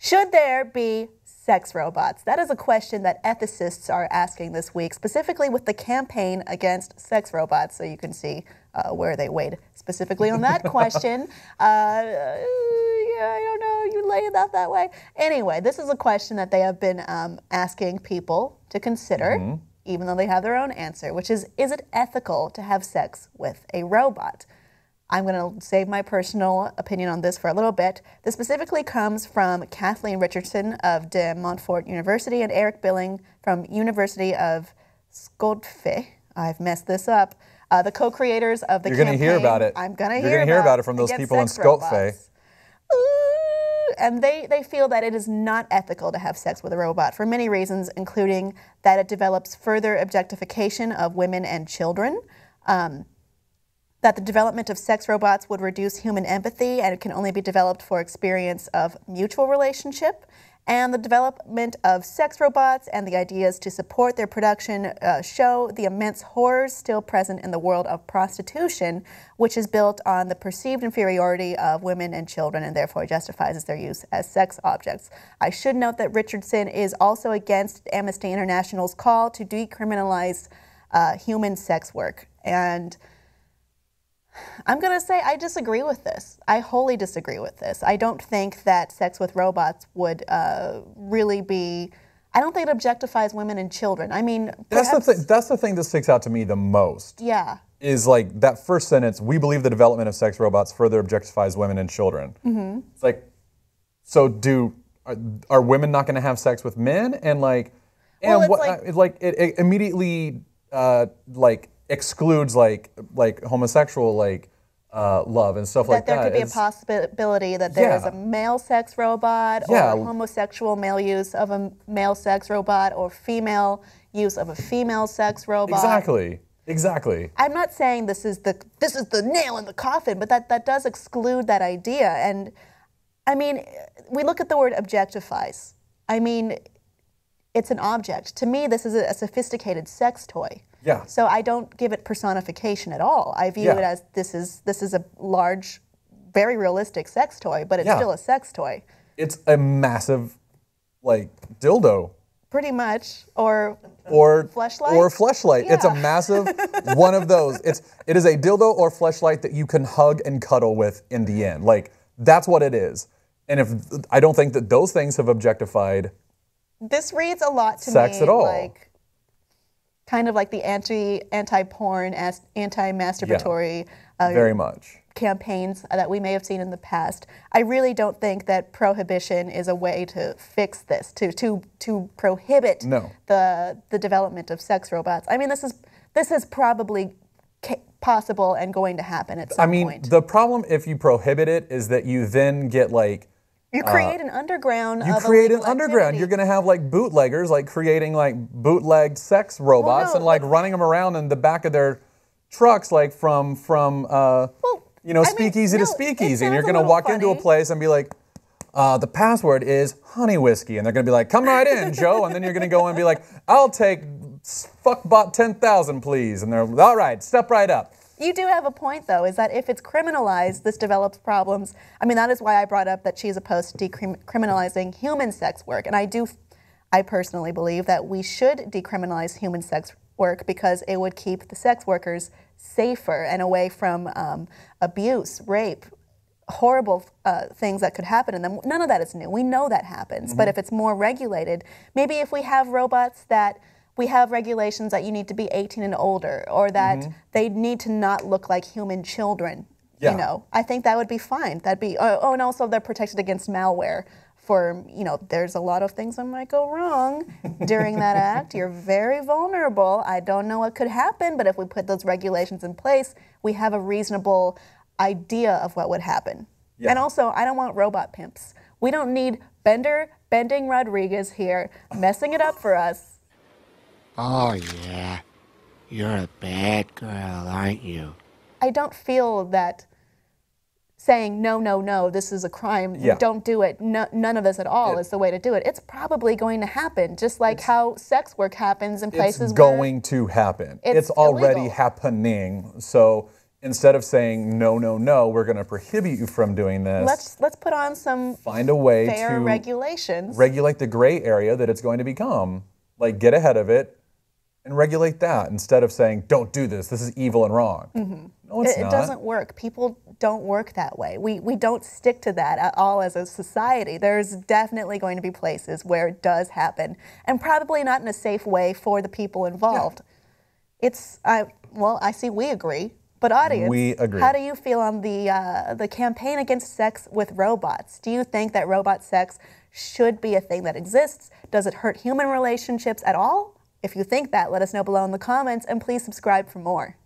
Should there be sex robots? That is a question that ethicists are asking this week, specifically with the campaign against sex robots. So you can see where they weighed specifically on that question. Yeah, I don't know, you lay it out that way. Anyway, this is a question that they have been asking people to consider, even though they have their own answer, which is it ethical to have sex with a robot? I'm going to save my personal opinion on this for a little bit. This specifically comes from Kathleen Richardson of De Montfort University and Eric Billing from University of Skoltfe. I've messed this up. The co-creators of the campaign. You're going to hear about it. I'm going to You're going to hear about it from those people in Skoltfe. And they feel that it is not ethical to have sex with a robot for many reasons, including that it develops further objectification of women and children, that the development of sex robots would reduce human empathy and it can only be developed for experience of mutual relationship, and the development of sex robots and the ideas to support their production show the immense horrors still present in the world of prostitution, which is built on the perceived inferiority of women and children and therefore justifies their use as sex objects. I should note that Richardson is also against Amnesty International's call to decriminalize human sex work. And I'm going to say I disagree with this. I wholly disagree with this. I don't think that sex with robots would really be, I don't think it objectifies women and children. I mean, that's the thing that sticks out to me the most. Yeah. Is like that first sentence, we believe the development of sex robots further objectifies women and children. It's like, so are women not going to have sex with men? And like, and well, what, it immediately like excludes like homosexual love and stuff like that. That there could be a possibility that there is a male sex robot or homosexual male use of a male sex robot or female use of a female sex robot. Exactly. I'm not saying this is the nail in the coffin, but that does exclude that idea. And I mean, we look at the word objectifies. I mean, it's an object. To me, this is a sophisticated sex toy. Yeah. So I don't give it personification at all. I view it as this is a large, very realistic sex toy, but it's still a sex toy. It's a massive, like, dildo. Pretty much, or fleshlight. Or fleshlight. Yeah. It's a massive one of those. It is a dildo or fleshlight that you can hug and cuddle with in the end. Like, that's what it is. And I don't think that those things have objectified this reads a lot to sex me at all. Like kind of like the anti-porn, anti-masturbatory very much campaigns that we may have seen in the past. I really don't think that prohibition is a way to fix this, to prohibit the development of sex robots. I mean, this is probably possible and going to happen at some point. I mean, the problem if you prohibit it is that you then get like you create an underground. You create an underground. You're going to have like bootleggers like creating like bootlegged sex robots and like running them around in the back of their trucks, like from speakeasy to speakeasy. And you're going to walk into a place and be like, the password is honey whiskey, and they're going to be like, come right in, Joe. And then you're going to go and be like, I'll take fuckbot 10,000, please. And they're all right, step right up. You do have a point, though, is that if it's criminalized, this develops problems. I mean, that is why I brought up that she's opposed to decriminalizing human sex work. And I personally believe that we should decriminalize human sex work because it would keep the sex workers safer and away from abuse, rape, horrible things that could happen to them. None of that is new. We know that happens. But if it's more regulated, maybe if we have robots that we have regulations that you need to be 18 and older, or that they need to not look like human children. Yeah. You know, I think that would be fine. That'd be and also they're protected against malware. For there's a lot of things that might go wrong during that act. You're very vulnerable. I don't know what could happen, but if we put those regulations in place, we have a reasonable idea of what would happen. Yeah. And also, I don't want robot pimps. We don't need Bending Rodriguez here messing it up for us. Oh, yeah. You're a bad girl, aren't you? I don't feel that saying, no, this is a crime, don't do it, none of this at all is the way to do it. It's probably going to happen, just like how sex work happens in places where... It's going to happen. It's already happening. So instead of saying, no, no, no, we're going to prohibit you from doing this. Let's put on some find a way fair to regulations. regulate the gray area that it's going to become. Like, get ahead of it and regulate that instead of saying, don't do this. This is evil and wrong. No, it's not. It doesn't work. People don't work that way. We don't stick to that at all as a society. There's definitely going to be places where it does happen, and probably not in a safe way for the people involved. Yeah. I see we agree. But audience, we agree. How do you feel on the campaign against sex with robots? Do you think that robot sex should be a thing that exists? Does it hurt human relationships at all? If you think that, let us know below in the comments, and please subscribe for more.